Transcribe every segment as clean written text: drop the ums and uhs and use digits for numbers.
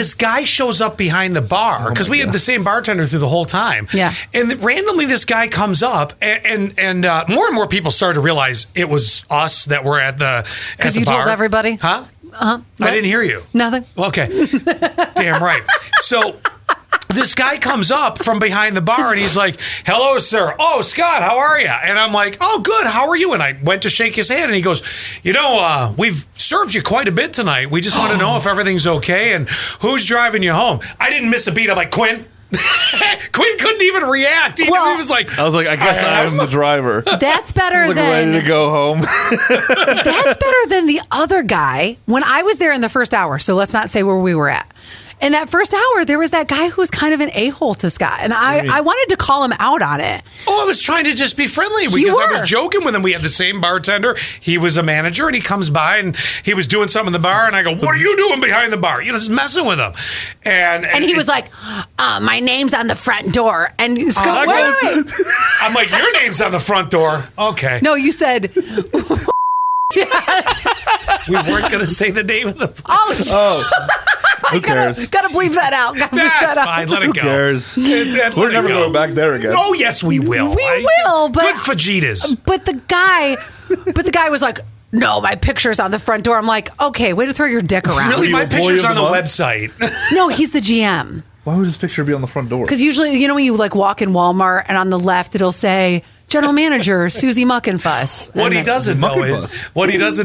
this guy shows up behind the bar because we had the same bartender through the whole time. Yeah. And randomly this guy comes up and more people started to realize it was us that were at the bar. Because you told everybody? Huh? I didn't hear you. Nothing. Okay. Damn right. So this guy comes up from behind the bar and he's like, hello, sir. Oh, Scott, how are you? And I'm like, oh, good. How are you? And I went to shake his hand and he goes, we've served you quite a bit tonight. We just want to know if everything's okay and who's driving you home. I didn't miss a beat. I'm like, Quinn. Quinn couldn't even react. He was like, I was like, I guess I'm the driver. That's better than ready to go home. That's better than the other guy when I was there in the first hour. So let's not say where we were at. In that first hour, there was that guy who was kind of an a-hole to Scott. And I wanted to call him out on it. Oh, I was trying to just be friendly because I was joking with him. We had the same bartender. He was a manager, and he comes by, and he was doing something in the bar. And I go, what are you doing behind the bar? Just messing with him. And he was like, my name's on the front door. And Scott, wait. I'm like, your name's on the front door. Okay. No, you said... We weren't going to say the name of the... Who cares? Gotta bleep that out. That's fine. Let it go. Who cares? We're never going back there again. Oh, yes, we will. We will, but... Good fajitas. But the guy was like, no, my picture's on the front door. I'm like, okay, way to throw your dick around. Really? My picture's on the website. No, he's the GM. Why would his picture be on the front door? Because usually, when you walk in Walmart and on the left, it'll say... General Manager Susie Muckenfuss. What he doesn't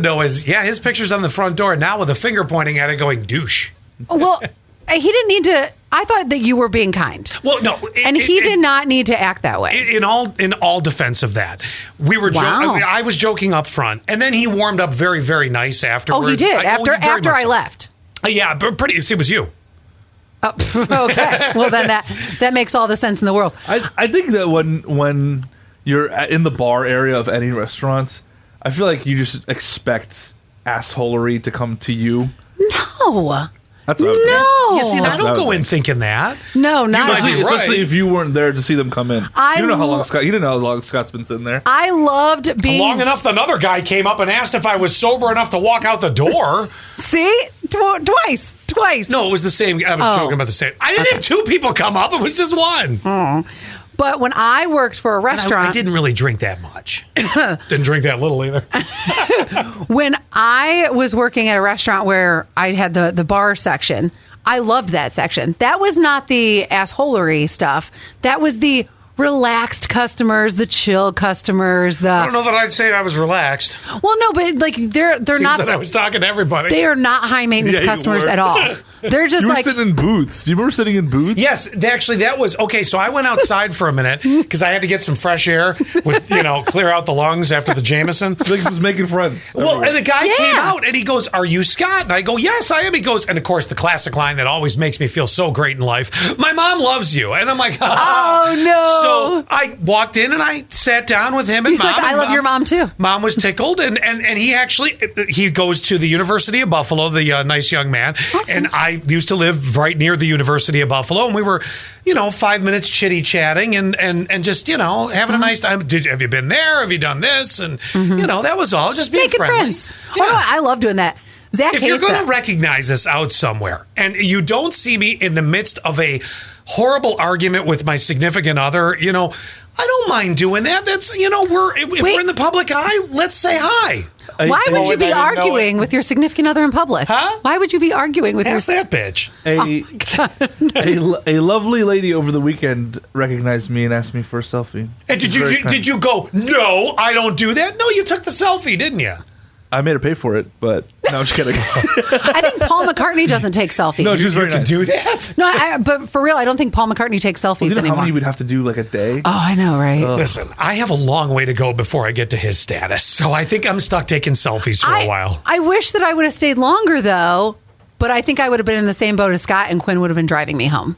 know is, his picture's on the front door now with a finger pointing at it going, douche. Well, he didn't need to. I thought that you were being kind. Well, no. He did not need to act that way. In all defense of that, we were joking. I was joking up front, and then he warmed up very, very nice afterwards. Oh, he did. After I left. Yeah, but it was you. Oh, okay. Well, then that makes all the sense in the world. I think that when you're in the bar area of any restaurant, I feel like you just expect assholery to come to you. No. That's what I don't go in thinking that. No, not especially if you weren't there to see them come in. You didn't know how long Scott's been sitting there. I loved being long enough. Another guy came up and asked if I was sober enough to walk out the door. See, twice. No, it was the same. I was joking about the same. I didn't have two people come up. It was just one. Oh. But when I worked for a restaurant... I didn't really drink that much. Didn't drink that little either. When I was working at a restaurant where I had the bar section, I loved that section. That was not the assholery stuff. That was the relaxed customers, the chill customers. I don't know that I'd say I was relaxed. Well, no, but they're Seems not. that I was talking to everybody. They are not high maintenance customers at all. They're just you were sitting in booths. Do you remember sitting in booths? Yes, actually, that was okay. So I went outside for a minute because I had to get some fresh air with clear out the lungs after the Jameson. Like he was making friends. Well, and the guy came out and he goes, "Are you Scott?" And I go, "Yes, I am." He goes, and of course, the classic line that always makes me feel so great in life: "My mom loves you." And I'm like, "Oh no!" So I walked in and I sat down with him and He's Mom. Like, I love your mom too. Mom was tickled, and he actually goes to the University of Buffalo, the nice young man, awesome. And I used to live right near the University of Buffalo, and we were 5 minutes chitty chatting and just having a nice time. Have you been there? Have you done this? And that was all. Just being making friendly. Friends. Yeah. Oh, I love doing that. Zach, if you're going to recognize this out somewhere, and you don't see me in the midst of a horrible argument with my significant other, I don't mind doing that. That's if we're in the public eye, let's say hi. Why would you be arguing with your significant other in public? Huh? Why would you be arguing with Ask that bitch. A lovely lady over the weekend recognized me and asked me for a selfie. And did you go, no, I don't do that? No, you took the selfie, didn't you? I made her pay for it, but no, I'm just kidding. I think Paul McCartney doesn't take selfies. No, you can do that? No, but for real, I don't think Paul McCartney takes selfies anymore. How many would have to do like a day? Oh, I know, right? Listen, I have a long way to go before I get to his status, so I think I'm stuck taking selfies for a while. I wish that I would have stayed longer, though, but I think I would have been in the same boat as Scott, and Quinn would have been driving me home.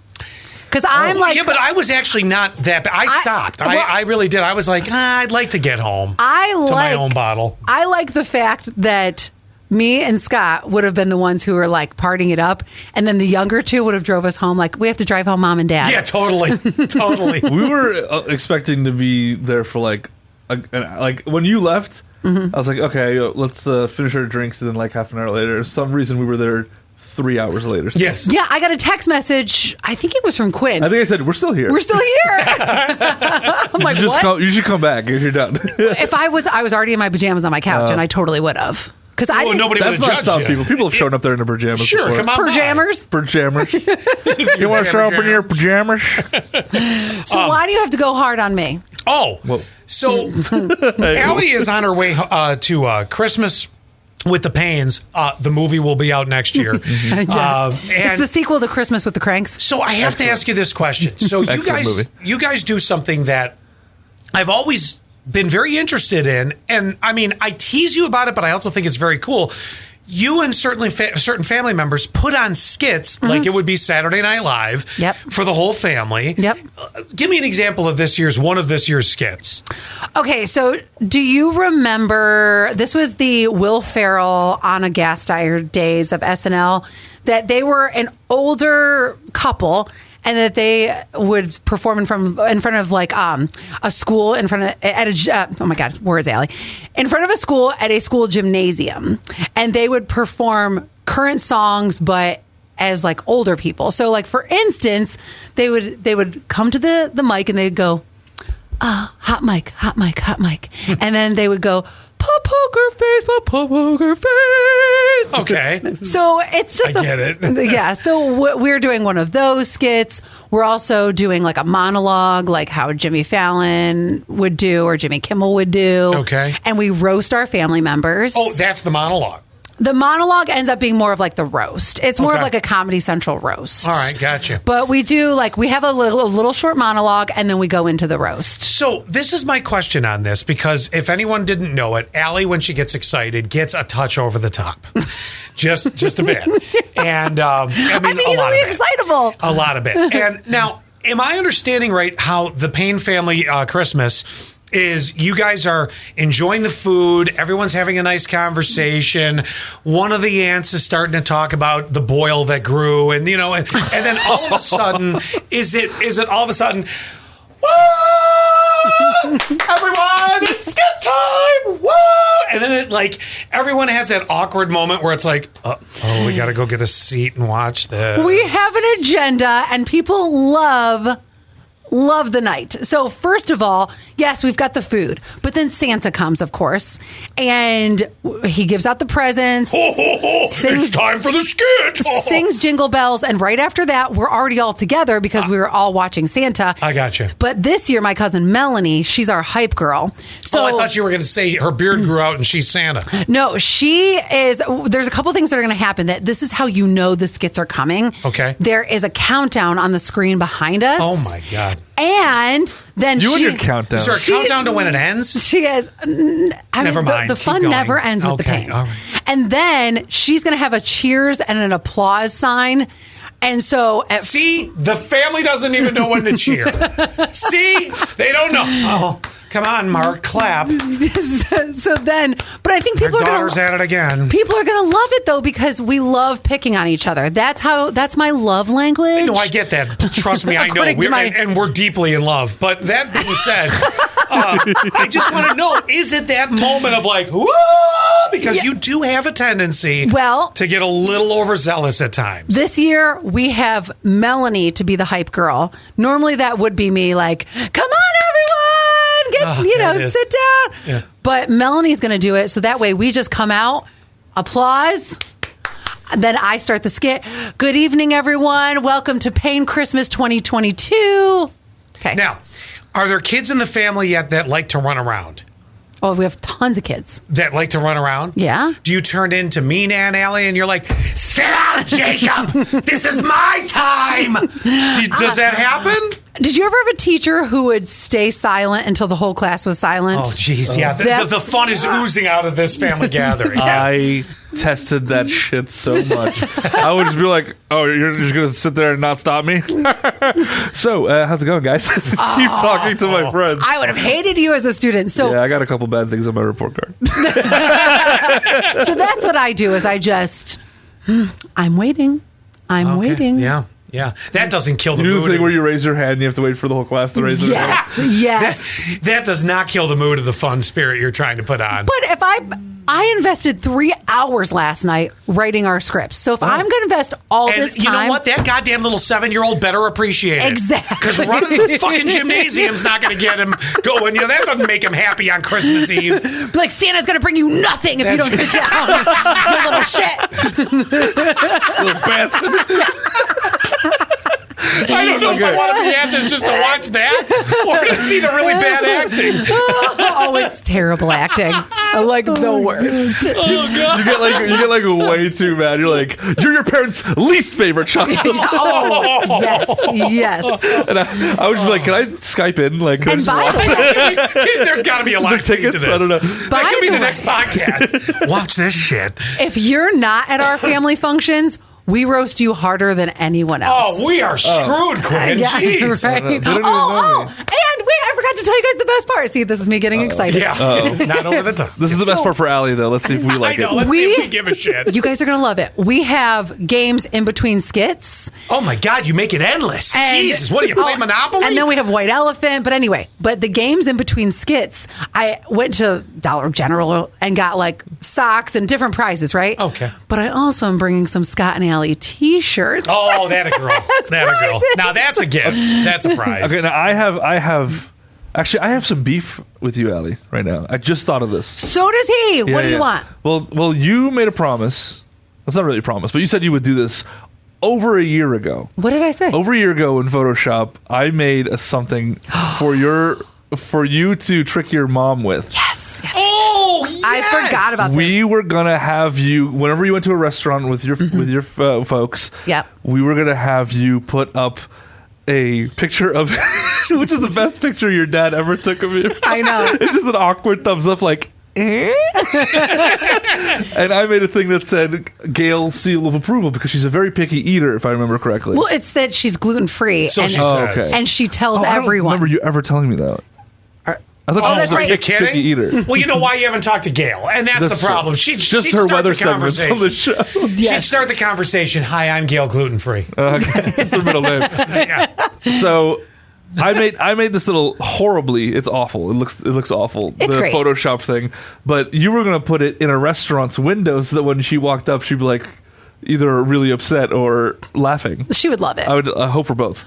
Because I'm like... Yeah, but I was actually not that bad. I stopped. I really did. I was like, I'd like to get home to my own bottle. I like the fact that me and Scott would have been the ones who were like partying it up, and then the younger two would have drove us home. Like, we have to drive home, Mom and Dad. Yeah, totally. Totally. We were expecting to be there for like when you left, I was like, okay, let's finish our drinks, and then like half an hour later, for some reason we were there 3 hours later. Yes. Yeah, I got a text message. I think it was from Quinn. I think I said, we're still here. We're still here. I'm like, what? You should come back if you're done. If I was already in my pajamas on my couch, and I totally would have. Because I didn't. Nobody would That's have not judged some you. people. People have shown up there in their pajamas. Sure, before. come on. Pajamas? Pajamas. You want to show up in your pajamas? So why do you have to go hard on me? Oh, Whoa. so Allie is on her way to Christmas with the Pains. The movie will be out next year. Yeah. It's And the sequel to Christmas with the Cranks. so I have to ask you this question. So Excellent you movie. guys do something that I've always been very interested in. And I mean, I tease you about it, but I also think it's very cool. You and certainly certain family members put on skits like it would be Saturday Night Live Yep. for the whole family. Yep. Give me an example of one of this year's skits. Okay, so do you remember this was the Will Ferrell, Anna Gasteyer days of SNL, that they were an older couple and that they would perform in front of like a school in front of oh my god, where is Allie? In front of a school at a school gymnasium, and they would perform current songs but as like older people. So like for instance, they would come to the mic and they'd go, hot mic, hot mic, hot mic. And then they would go, pop poker face, pop poker face. Okay. So it's just I get it. Yeah. So we're doing one of those skits. We're also doing like a monologue, like how Jimmy Fallon would do or Jimmy Kimmel would do. Okay. And we roast our family members. Oh, that's the monologue. The monologue ends up being more of like the roast. It's more of Okay. like a Comedy Central roast. All right, gotcha. But we do we have a little short monologue and then we go into the roast. So this is my question on this, because if anyone didn't know it, Allie, when she gets excited, gets a touch over the top, just a bit, and I mean I'm a lot easily of it. excitable. A lot of it. And now, am I understanding right how the Payne family Christmas is? You guys are enjoying the food. Everyone's having a nice conversation. One of the aunts is starting to talk about the boil that grew, and and then all of a sudden, is it all of a sudden, woo! Everyone, it's skit time! Woo! And then everyone has that awkward moment where it's like, oh, we got to go get a seat and watch this. We have an agenda and people love the night. So first of all, yes, we've got the food, but then Santa comes, of course, and he gives out the presents. It's time for the skit. Sings Jingle Bells, and right after that, we're already all together because we were all watching Santa. I gotcha. But this year, my cousin Melanie, she's our hype girl. So I thought you were going to say her beard grew out and she's Santa. no, she is. There's a couple things that are going to happen. That this is how you know the skits are coming. Okay. There is a countdown on the screen behind us. Oh my God. And then You and your countdown. Is there a countdown to when it ends? She has. Never mind. The Keep fun going. never ends with the Okay, pains. all right. And then she's going to have a cheers and an applause sign. And so, See, the family doesn't even know when to cheer. See, they don't know. Oh, come on, Mark, clap. so then, but I think people Our are daughter's going at it again. People are going to love it though because we love picking on each other. That's my love language. No, I get that. Trust me, I know. According to And we're deeply in love. But that being said, I just want to know, is it that moment of like, whoa? Because you do have a tendency to get a little overzealous at times. This year, we have Melanie to be the hype girl. Normally, that would be me like, come on, everyone, sit down. Yeah. But Melanie's going to do it. So that way, we just come out, applause. Then I start the skit. Good evening, everyone. Welcome to Payne Christmas 2022. Okay. Now, are there kids in the family yet that like to run around? Oh, we have tons of kids. That like to run around? Yeah. Do you turn into mean Aunt Allie and you're like, sit down, Jacob. This is my time. Does that happen? Did you ever have a teacher who would stay silent until the whole class was silent? Oh, geez. Yeah. The fun is oozing out of this family gathering. I tested that shit so much. I would just be like, oh, you're just going to sit there and not stop me? So, how's it going, guys? Just keep talking to my friends. I would have hated you as a student. So, Yeah, I got a couple bad things on my report card. so that's what I do is I just, I'm waiting. I'm waiting. Yeah. Yeah. That doesn't kill the You do mood. the thing where you raise your hand and you have to wait for the whole class to raise their hand. Yes, yes. That does not kill the mood of the fun spirit you're trying to put on. But if I invested 3 hours last night writing our scripts. So if I'm going to invest all this time, you know what? That goddamn little 7-year-old better appreciate it. Exactly. Because running the fucking gymnasium's not going to get him going. You know, that doesn't make him happy on Christmas Eve. Like, Santa's going to bring you nothing if you don't sit down. You little shit. Little bastard. I don't know if I want to be at this just to watch that or to see the really bad acting. Oh, it's terrible acting. Like the worst. Oh, God. You get like way too mad. You're like, you're your parents' least favorite child. Oh, yes. And I would just be like, can I Skype in? Like, can I And just by watch the way, There's got to be a live feed to tickets? this. I don't know. That could be the next podcast. Watch this shit. if you're not at our family functions, we roast you harder than anyone else. Oh, we are screwed, Quinn. Yeah, Jeez. right. They don't even know Oh, me. and wait, I forgot to tell you guys the best part. See, this is me getting excited. Yeah. Not over the top. This is the best part for Allie, though. Let's see if we like I know. it. Let's see if we give a shit. You guys are going to love it. We have games in between skits. Oh, my God. You make it endless. And- Jesus. What do you play, Monopoly? And then we have White Elephant. But anyway, the games in between skits, I went to Dollar General and got like socks and different prizes, right? Okay. But I also am bringing some Scott and Allie t-shirts. Oh, that a girl. That a girl. prizes. Now, that's a gift. That's a prize. Okay, now I have some beef with you, Allie, right now. I just thought of this. So does he. What do you want? Well, you made a promise. That's not really a promise, but you said you would do this over a year ago. What did I say? Over a year ago in Photoshop, I made something for you to trick your mom with. Yes. Oh, yes. I forgot about We were gonna have you whenever you went to a restaurant with your folks. Yep. We were gonna have you put up a picture of, which is the best picture your dad ever took of you. I know. It's just an awkward thumbs up, like. And I made a thing that said Gail's seal of approval because she's a very picky eater, if I remember correctly. Well, it's that she's gluten-free. So and, she says. okay. and she tells I don't everyone. remember you ever telling me that. I thought she was that's a right. You picky kidding? eater. Well, you know why you haven't talked to Gail, and that's That's the problem. true. She'd Just start her the weather segments on the conversation. show. She'd start the conversation. Hi, I'm Gail Gluten Free. It's a middle name. Yeah. So I made this little horribly. It's awful. It looks awful. It's the great. Photoshop thing. But you were gonna put it in a restaurant's window so that when she walked up, she'd be like either really upset or laughing. She would love it. I hope for both.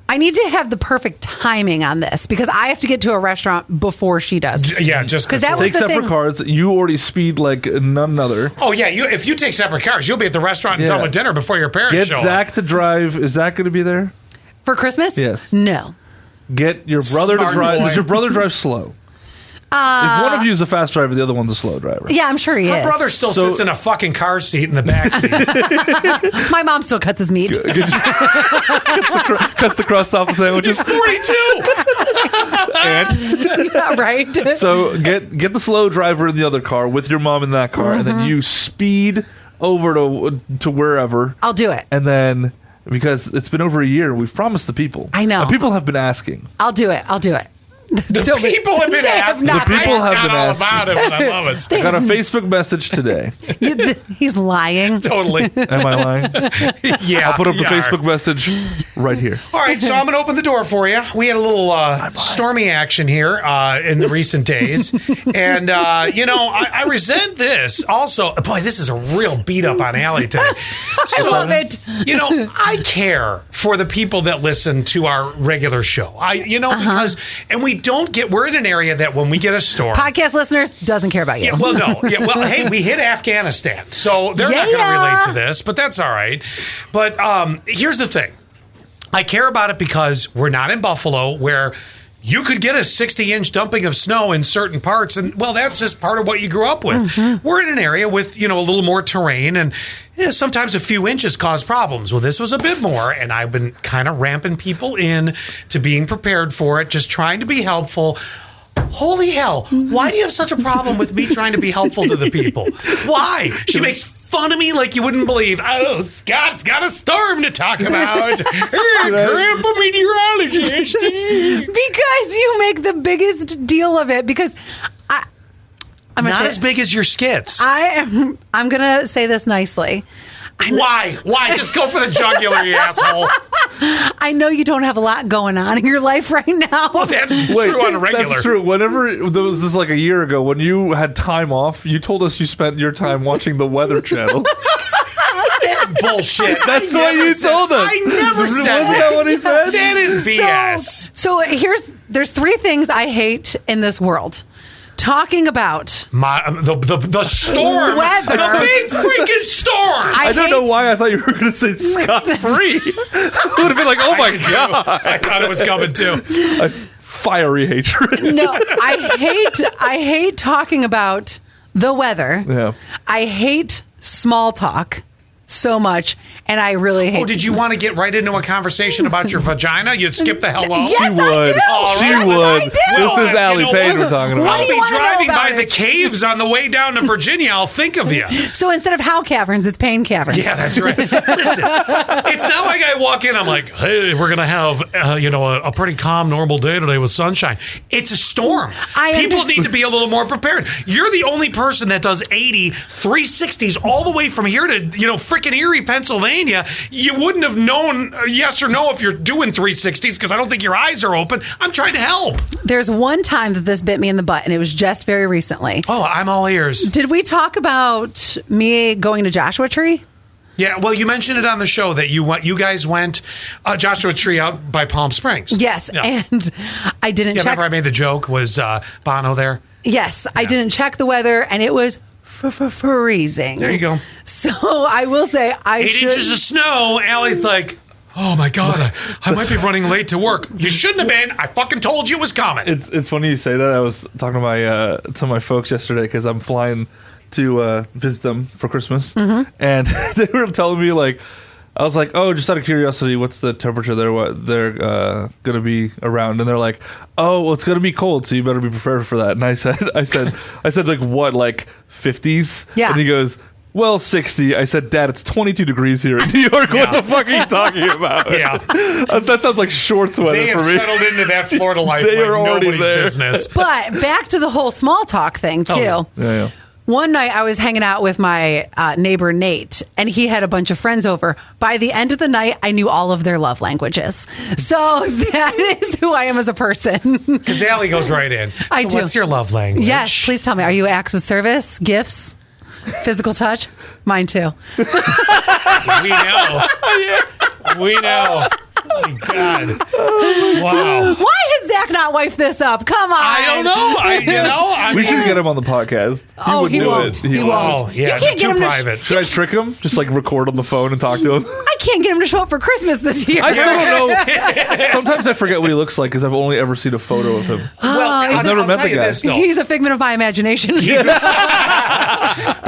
I need to have the perfect timing on this because I have to get to a restaurant before she does. Yeah, just 'Cause that before. was Take the separate thing. cards. You already speed like none other. Oh yeah, if you take separate cars, you'll be at the restaurant and Yeah. done with dinner before your parents Get show Zach up. to drive. Is Zach going to be there? For Christmas? Yes. No. Get your brother Smart to drive. boy. Does your brother drive slow? If one of you is a fast driver, the other one's a slow driver. Yeah, I'm sure he My is. brother still So- sits in a fucking car seat in the back seat. My mom still cuts his meat. Cuts the crust off the sandwiches. He's 42. Yeah, right? So get the slow driver in the other car with your mom in that car, and then you speed over to wherever. I'll do it. And then because it's been over a year, we've promised the people. I know. And people have been asking. I'll do it. The people have been They have asking. not The people I have forgot been all asking. about it, but I love it. I got a Facebook message today. He's lying. Totally. Am I lying? Yeah. I'll put up the you are. Facebook message right here. All right, so I'm going to open the door for you. We had a little stormy action here in the recent days. And, I resent this. Also, boy, this is a real beat up on Allie today. I love it. I care for the people that listen to our regular show. Because, and we're in an area that when we get a storm. Podcast listeners, doesn't care about you. Yeah, well, no. Yeah, well, hey, we hit Afghanistan, so they're not going to relate to this, but that's all right. But here's the thing. I care about it because we're not in Buffalo where you could get a 60-inch dumping of snow in certain parts, and, well, that's just part of what you grew up with. Mm-hmm. We're in an area with, a little more terrain, and sometimes a few inches cause problems. Well, this was a bit more, and I've been kind of ramping people in to being prepared for it, just trying to be helpful. Holy hell, why do you have such a problem with me trying to be helpful to the people? Why? She makes fun of me like you wouldn't believe. Oh, Scott's got a storm to talk about. Grandpa meteorologist. Because you make the biggest deal of it. Because I'm Not as big as your skits. I'm going to say this nicely. Why? Just go for the jugular, you asshole. I know you don't have a lot going on in your life right now. That's true on a regular. That's true. Whenever there was this like a year ago when you had time off, you told us you spent your time watching the Weather Channel. That's bullshit. That's what you told us. I never said Wasn't that what he said? That is BS. So there's 3 things I hate in this world. Talking about the storm, Weather. the big freaking storm. I don't know why I thought you were going to say scot-free. I would have been like, oh my God. I thought it was coming too. A fiery hatred. No, I hate talking about the weather. Yeah. I hate small talk so much, and I really hate. Oh, did you want to get right into a conversation about your vagina? You'd skip the hello. Yes, She would. I do. She Yes, would. I do. This is Allie Payne we're talking about. What I'll do you be wanna know driving about by the it? caves on the way down to Virginia. I'll think of you. So instead of how caverns, it's pain caverns. Yeah, that's right. Listen, it's not like I walk in, I'm like, hey, we're going to have, a pretty calm, normal day today with sunshine. It's a storm. People need to be a little more prepared. You're the only person that does 80, 360s all the way from here to, freaking Erie, Pennsylvania. You wouldn't have known yes or no if you're doing 360s because I don't think your eyes are open. I'm trying to help. There's one time that this bit me in the butt, and it was just very recently. Oh, I'm all ears. Did we talk about me going to Joshua Tree? Yeah, well, you mentioned it on the show that you guys went Joshua Tree out by Palm Springs. Yes, Yeah. and I didn't check. Remember I made the joke, was Bono there? Yes, I didn't check the weather, and it was freezing. There you go. So I will say 8 inches of snow. Allie's like, oh my God, I might be running late to work. You shouldn't have been. I fucking told you it was coming. It's funny you say that. I was talking to my folks yesterday because I'm flying to visit them for Christmas, and they were telling me like, I was like, oh, just out of curiosity, what's the temperature there? What they're going to be around? And they're like, oh, well, it's going to be cold, so you better be prepared for that. And I said, like what, like 50s? Yeah. And he goes, well, 60. I said, Dad, it's 22 degrees here in New York. What the fuck are you talking about? Yeah. That sounds like shorts weather They for have me. settled into that Florida life They like are already nobody's there. business. But back to the whole small talk thing, too. Oh, Yeah. One night I was hanging out with my neighbor, Nate, and he had a bunch of friends over. By the end of the night, I knew all of their love languages. So that is who I am as a person. Because Allie goes right in. I do. What's your love language? Yes, please tell me. Are you acts of service, gifts, physical touch? Mine too. We know. We know. Oh, my God. Wow. Why has Zach not wifed this up? Come on. I don't know. We should get him on the podcast. He do won't. it. He won't. Oh, yeah. You can't Too get him private. Should I trick him? Just like record on the phone and talk to him? I can't get him to show up for Christmas this year. I still don't know. Sometimes I forget what he looks like because I've only ever seen a photo of him. Well, I've never met the guy. He's a figment of my imagination. But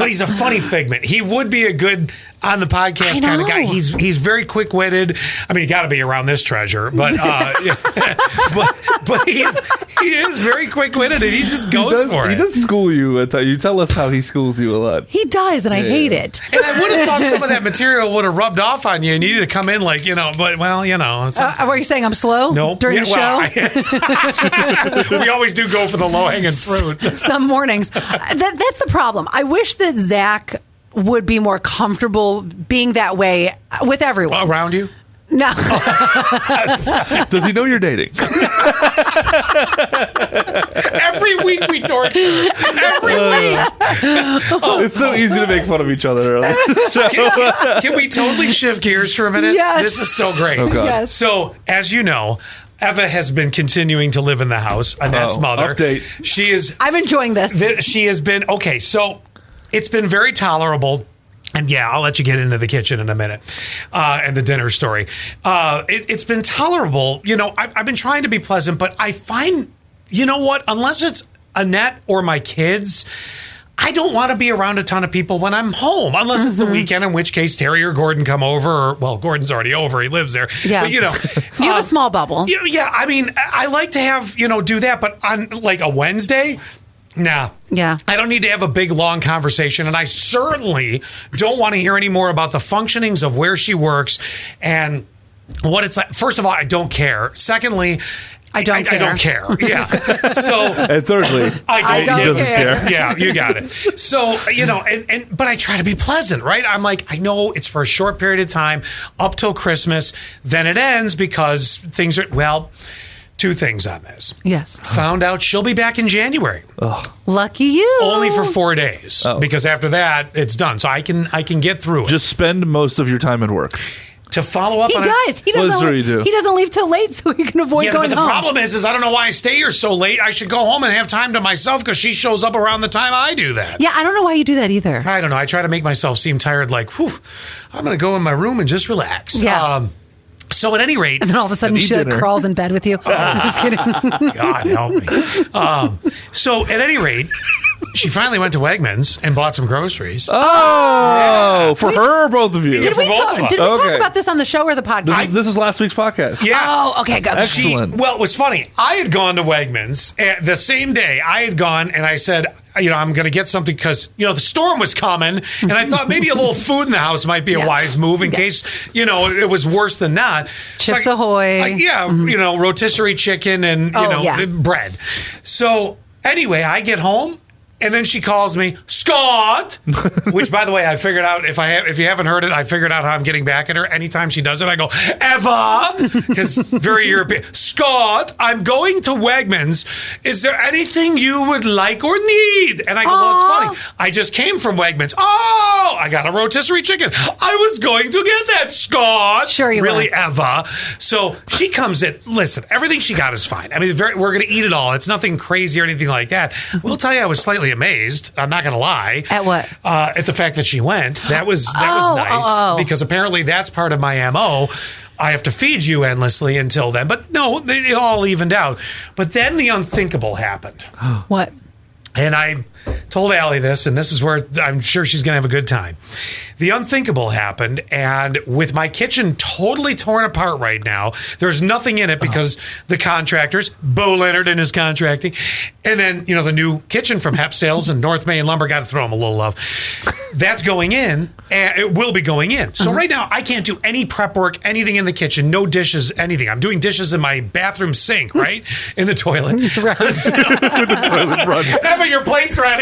he's a funny figment. He would be a good on the podcast kind of guy. He's very quick witted. I mean, you got to be around this treasure, but but he is very quick witted, and he just goes for it. He does school you. You tell us how he schools you a lot. He does, and I hate it. And I would have thought some of that material would have rubbed off on you, and you need to come in like but Were you saying I'm slow? Nope. During the show? We always do go for the low hanging fruit. Some mornings. That's the problem. I wish that Zach would be more comfortable being that way with everyone. Around you? No. Does he know you're dating? Every week we torture. Every week. It's so easy to make fun of each other. Can we totally shift gears for a minute? Yes. This is so great. Oh, God. Yes. So, as you know, Eva has been continuing to live in the house. Annette's mother. Update. She is. I'm enjoying this. She has been okay. So it's been very tolerable. And yeah, I'll let you get into the kitchen in a minute and the dinner story. It's been tolerable. I've been trying to be pleasant, but I find, you know what? Unless it's Annette or my kids, I don't want to be around a ton of people when I'm home, unless it's the weekend, in which case Terry or Gordon come over. Well, Gordon's already over. He lives there. Yeah. But, you have a small bubble. Yeah. I mean, I like to have, do that. But on like a Wednesday, nah. Yeah. I don't need to have a big, long conversation. And I certainly don't want to hear any more about the functionings of where she works and what it's like. First of all, I don't care. Secondly, I don't care. I don't care. Yeah. So, And thirdly, I don't he doesn't care. care. yeah, you got it. So, but I try to be pleasant, right? I'm like, I know it's for a short period of time up till Christmas. Then it ends because things are, well, two things on this. Yes. Found out she'll be back in January. Lucky you. Only for 4 days. Because after that, it's done. So I can get through it. Just spend most of your time at work. To follow up He on does. He doesn't. What does he do? He doesn't leave till late, so he can avoid Yeah, going but the home. problem is I don't know why I stay here so late. I should go home and have time to myself because she shows up around the time I do that. Yeah, I don't know why you do that either. I don't know. I try to make myself seem tired, like, whew, I'm going to go in my room and just relax. Yeah. So at any rate, And then all of a sudden, And eat she like, dinner. crawls in bed with you. I'm just kidding. God help me. So at any rate, she finally went to Wegmans and bought some groceries. For her or both of you? Did we both of talk? us. Did we talk Okay. about this on the show or the podcast? This is last week's podcast. Yeah. Oh, okay, good. Excellent. Well, it was funny. I had gone to Wegmans the same day. I had gone and I said, I'm going to get something because, the storm was coming. And I thought maybe a little food in the house might be a wise move in case, it was worse than not. Chips Ahoy. Rotisserie chicken and, bread. So anyway, I get home. And then she calls me Scott, which, by the way, I figured out if you haven't heard it, I figured out how I'm getting back at her. Anytime she does it, I go Eva, because very European. Scott, I'm going to Wegmans. Is there anything you would like or need? And I go, well, it's funny. I just came from Wegmans. Oh, I got a rotisserie chicken. I was going to get that, Scott. Sure you really, were. Eva. So she comes in. Listen, everything she got is fine. I mean, we're going to eat it all. It's nothing crazy or anything like that. We'll tell you, I was slightly amazed. I'm not going to lie. At what? At the fact that she went. That was nice because apparently that's part of my MO. I have to feed you endlessly until then. But no, it all evened out. But then the unthinkable happened. What? And I told Allie this, and this is where I'm sure she's going to have a good time. The unthinkable happened, and with my kitchen totally torn apart right now, there's nothing in it because the contractors, Bo Leonard and his contracting, and then, the new kitchen from Hep Sales and North Main Lumber, got to throw them a little love. That's going in, and it will be going in. So right now, I can't do any prep work, anything in the kitchen, no dishes, anything. I'm doing dishes in my bathroom sink, right? In the toilet. Right. With the toilet run. Eva, your plate's ready.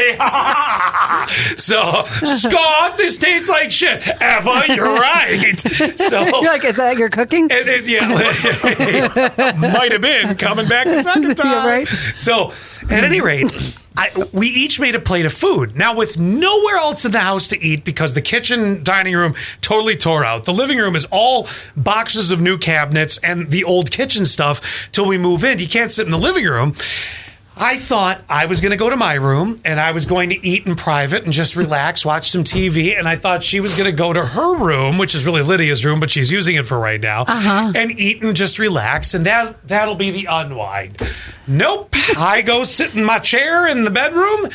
So, Scott, this tastes like shit. Eva, you're right. So, You're like, is that your cooking? might have been coming back the second time. Yeah, right. So, at any rate, we each made a plate of food. Now, with nowhere else in the house to eat because the kitchen dining room totally tore out. The living room is all boxes of new cabinets and the old kitchen stuff till we move in. You can't sit in the living room. I thought I was going to go to my room and I was going to eat in private and just relax, watch some TV. And I thought she was going to go to her room, which is really Lydia's room, but she's using it for right now, and eat and just relax. And that'll be the unwind. Nope. I go sit in my chair in the bedroom.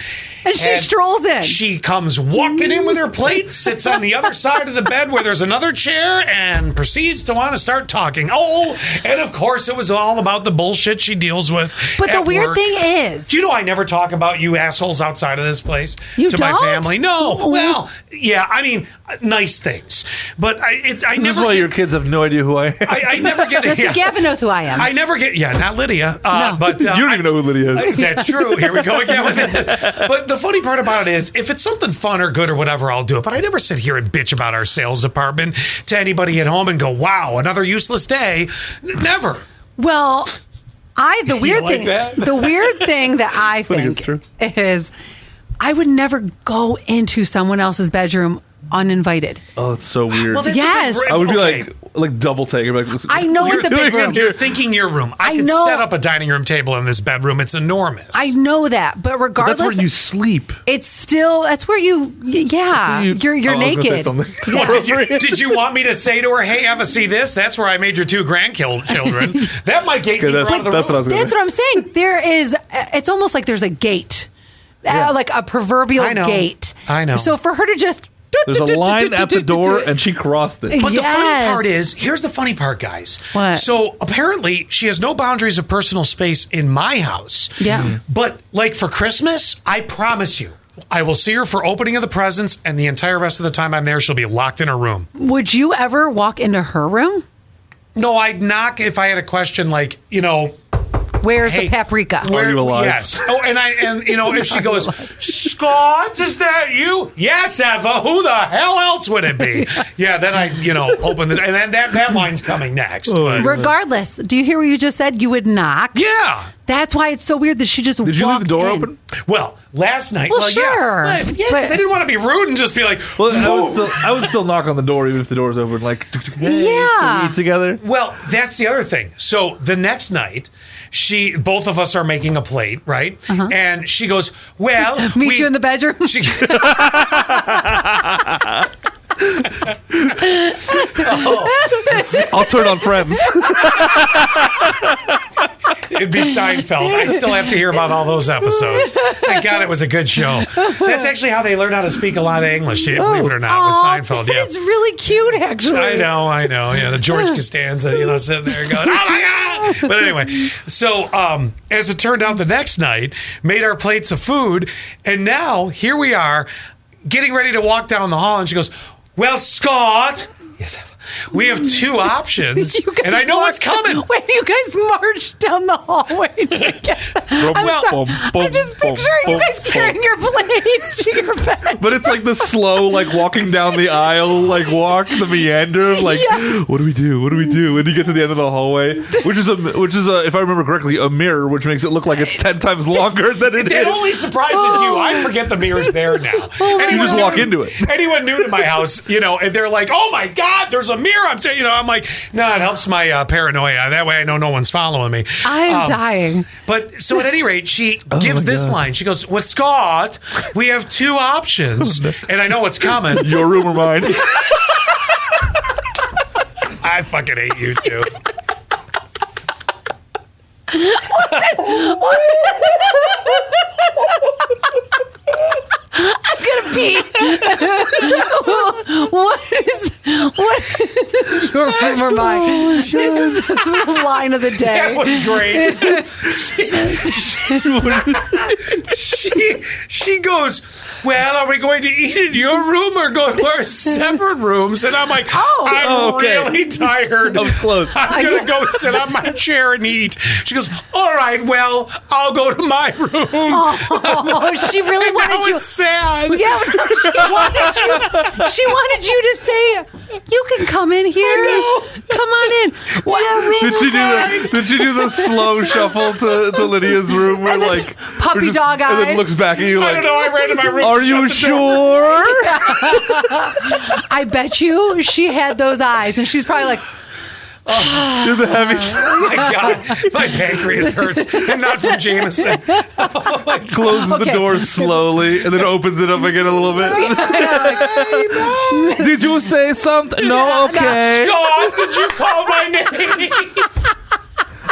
And she strolls in. She comes walking in with her plate, sits on the other side of the bed where there's another chair, and proceeds to want to start talking. Oh, and of course, it was all about the bullshit she deals with. But the at weird work. thing is, Do you know I never talk about you assholes outside of this place You to my don't? family? No. Well, yeah, I mean, nice things. But I This never is why get, your kids have no idea who I am. I never get Listen, yeah. Gavin knows who I am. I never get, not Lydia. No. But You don't even know who Lydia is. That's true. Here we go again with it. But the funny part about it is, if it's something fun or good or whatever, I'll do it. But I never sit here and bitch about our sales department to anybody at home and go, wow, another useless day. Never. Well, the weird like thing, that? the weird thing that I think it's think true. is, I would never go into someone else's bedroom uninvited. Oh, it's so weird. Well, that's Yes. a bit, I would be okay. like double take. I'd be like, I know You're it's a big doing- room. You're thinking your room. I I can know- set up a dining room table in this bedroom. It's enormous. I know that, but regardless, that's where you sleep. it's still that's where you. Yeah, you're Oh, I was gonna say naked. something. Well, did you want me to say to her, "Hey, Eva, see this? That's where I made your 2 grandchildren." That might gatekeep her out of the that's what I was room. gonna That's what I'm saying. There is. It's almost like there's a gate, like a proverbial I know. gate. I know. So for her to just There's a line at the door, and she crossed it. But the funny Yes. part is, here's the funny part, guys. What? So apparently, she has no boundaries of personal space in my house. Yeah. But like for Christmas, I promise you, I will see her for opening of the presents, and the entire rest of the time I'm there, she'll be locked in her room. Would you ever walk into her room? No, I'd knock if I had a question like, Where's Hey, the paprika? Are you alive? Yes. Oh, and if she goes, Scott, is that you? Yes, Eva. Who the hell else would it be? Yeah. Then I, open the and then that line's coming next. But- Regardless, do you hear what you just said? You would knock. yeah. That's why it's so weird that she just Did you leave the door in. open? Well, last night. Well, Yeah. sure. Yeah, because But- I didn't want to be rude and just be like, Well, "Whoa." I would still knock on the door even if the door's open. Like, hey, Yeah. can we eat together? Well, that's the other thing. So the next night, both of us are making a plate, right? And she goes, "Well, Meet you in the bedroom. She, I'll turn on Friends. it'd be Seinfeld. I still have to hear about all those episodes. Thank God it was a good show. That's actually how they learned how to speak a lot of English, believe it or not, with Seinfeld. That Yeah. is really cute, actually. I know. Yeah, the George Costanza, sitting there going, "Oh my God!" But anyway, so as it turned out, the next night made our plates of food, and now here we are, getting ready to walk down the hall, and she goes, "Well, Scott." Yes. We have two options, You guys and I know what's coming. When you guys march down the hallway together. I'm just picturing you guys carrying your plates to your bed. But it's like the slow, like walking down the aisle, like walk the meander of like, Yes. what do we do? What do we do? And you get to the end of the hallway, which is if I remember correctly, a mirror, which makes it look like it's 10 times longer than it That is. only surprises you. I forget the mirror's there now. You just walk into it. Anyone new to my house, and they're like, "Oh my God, there's a mirror." I'm saying, I'm like, no, it helps my paranoia. That way I know no one's following me. I'm dying. But so at any rate, she gives my this God. line. She goes, "With Scott, we have two options." And I know what's coming. Your room or mine? I fucking hate you too. I'm gonna pee. What is your room or mine? This is the line of the That day. was great. She goes, "Well, are we going to eat in your room or go to our separate rooms?" And I'm like, I'm okay. really tired. I'm close. I'm going to go sit on my chair and eat. She goes, "All right, well, I'll go to my room." Oh, she really And wanted now you. it's sad. Yeah, but no, she wanted you to say, "You can come in here. Come on in." Did she do the slow shuffle to Lydia's room where like puppy dog and then eyes. looks back at you I like, don't know. I ran to my room. are and you shut the door. sure? I bet you she had those eyes, and she's probably like, Did the heavy Oh my God, my pancreas hurts, and not from Jameson. closes the Okay. door slowly and then opens it up again a little bit? Did you say something? No, okay. Scott, did you call my name?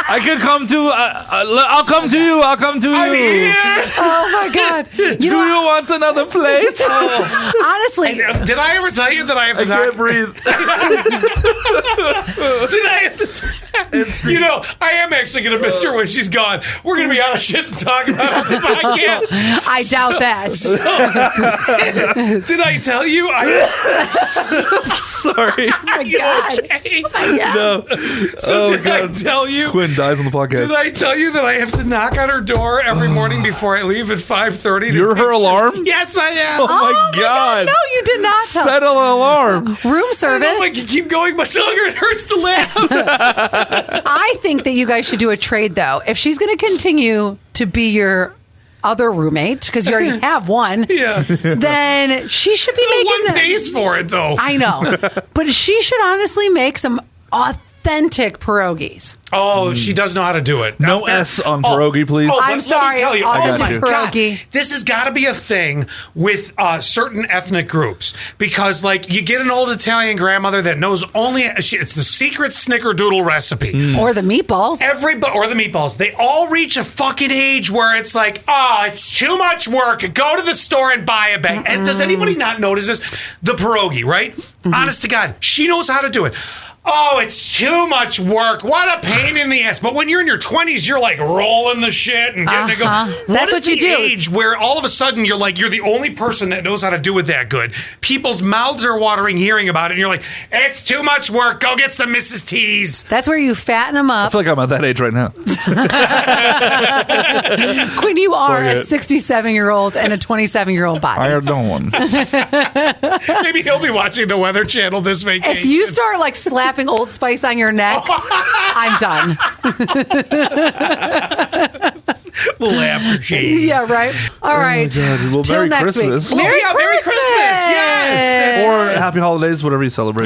I can come to. I'll come to you. I'll come to I'm you. here. "Oh my God." Do you want another plate? Honestly, Did I ever tell you that I have to I can't breathe. Did I have to? I am actually going to miss her when she's gone. We're going to be out of shit to talk about on the podcast. I doubt that. Did I tell you? Sorry. Oh my God. Okay. No. So Oh, did I God. tell you? Quinn dies on the podcast. Did I tell you that I have to knock on her door every morning before I leave at 5:30? You're her alarm? Yes, I am. Oh my God. No, you did not tell. Set an alarm. Room I service. don't know if I can keep going much longer. It hurts to laugh. I think that you guys should do a trade, though. If she's going to continue to be your other roommate, because you already have one, Yeah. then she should be making One pays for it, though. I know, but she should honestly make some authentic pierogies. Oh, she does know how to do it. No Out there- S on pierogi, please. but I'm let me sorry, tell you, I got my you. God, Pierogi. this has got to be a thing with certain ethnic groups because, like, you get an old Italian grandmother that knows it's the secret snickerdoodle recipe. Or the meatballs. Everybody, or the meatballs, they all reach a fucking age where it's like, it's too much work. Go to the store and buy a bag. And does anybody not notice this? The pierogi, right? Honest to God, she knows how to do it. oh, it's too much work. What a pain in the ass. But when you're in your 20s, you're like rolling the shit and getting it going. That's what you the do. Age where all of a sudden you're like, you're the only person that knows how to do it that good. People's mouths are watering hearing about it. And you're like, it's too much work. Go get some Mrs. T's. That's where you fatten them I up. feel like I'm at that age right now. When you are Fuck a it. 67-year-old and a 27-year-old body. I don't. Maybe he'll be watching the Weather Channel this vacation. If you start like slapping Old Spice on your neck, I'm done. Little aftershave. Yeah, right. All right. God. Well, Till Merry next Christmas. week. Oh, yeah, Merry Christmas. Yes. Or happy holidays, whatever you celebrate.